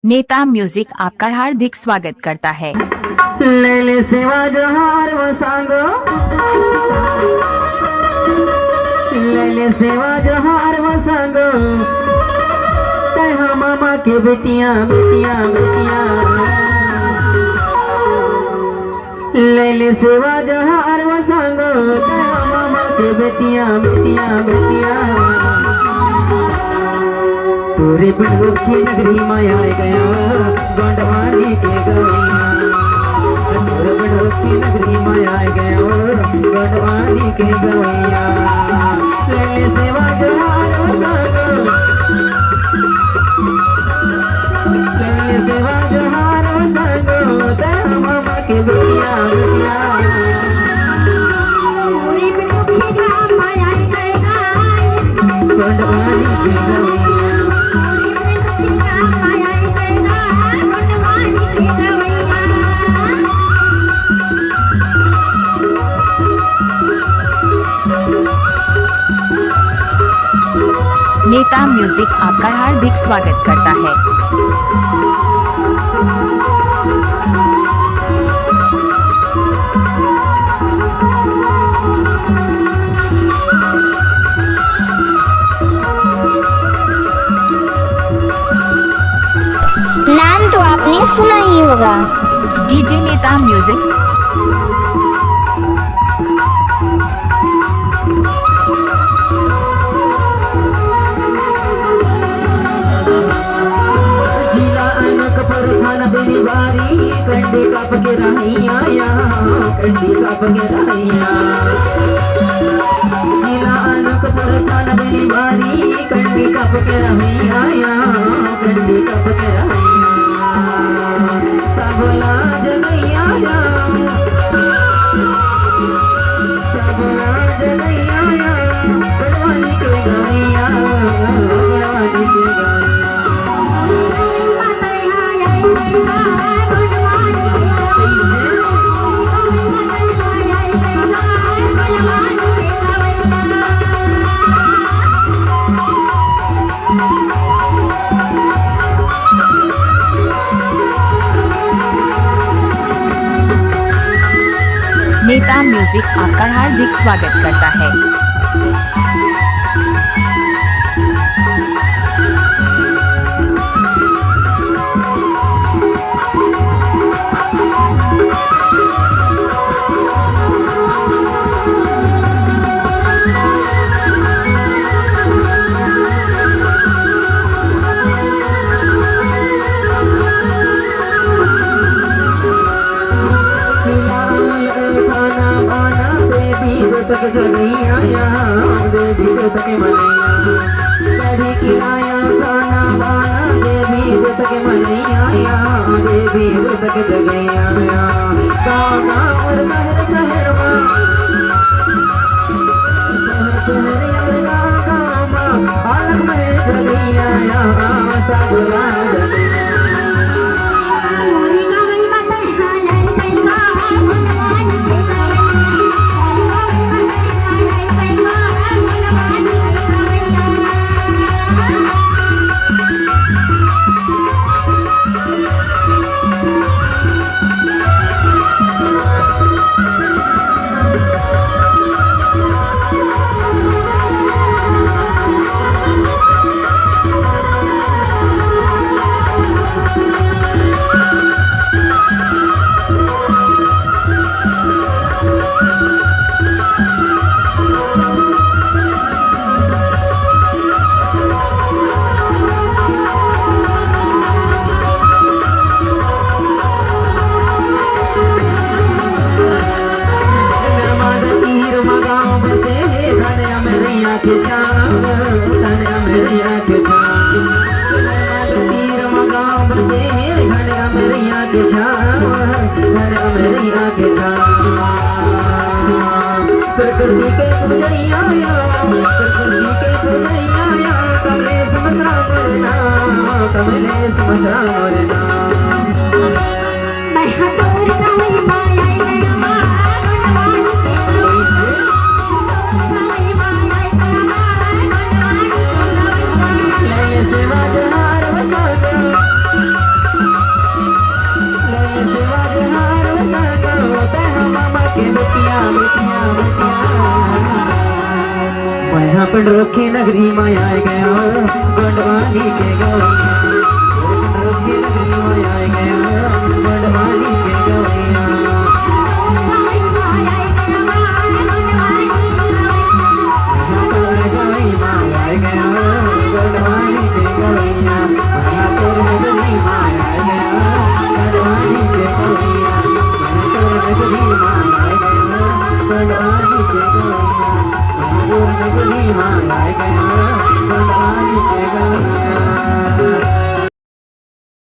नेता म्यूजिक आपका हार्दिक स्वागत करता है। ले सेवा जोहार वो सांगो, ले सेवा जोहार वो सांगो, कहा मामा के बेटियां बेटियां बेटियां। ले सेवा जोहार वो सांगो, कहा मामा के बेटियां बेटियां बेटियां। तोरे पिंडों की नगरी माया गया गोंडवानी के गवैया, तोरे पिंडों की नगरी माया गया गोंडवानी के गवैया। ले सेवा जोहार वो सांगो, ले सेवा जोहार वो सांगो, तेरा मामा के बेटिया बेटिया। तोरे पिंडों की नगरी माया गया गोंडवानी के गवैया। नेता म्यूजिक आपका हार्दिक स्वागत करता है। नाम तो आपने सुना ही होगा, डीजे नेता म्यूजिक। बेरी बारी कंडी काप के रहिया, कंडी काप के रहिया। जिला अनकपुर थाना बेरी बारी कंडी काप के रहिया, कंडी काप के रहिया। सबला जगैया सबला जगैया, बड़वानी के गवैया बड़वानी के गवैया। नेता म्यूजिक आपका हार्दिक स्वागत करता है। तक जगैया देवी तक मनैया, कढ़ी खिलाया खाना बाना देवी तक मनैया, देवी तक जगैया। गाँव और शहर शहर शहर गाँव अलग में जगैया सबला जगैया। प्रकृति के पुजैया प्रकृति के पुजैया कमलेश मसरा मोरना, कमलेश मसरा मोरना। सेवा जोहार वो सांगो, पंडरों की नगरी में आए गया गोंडवानी के गवैया।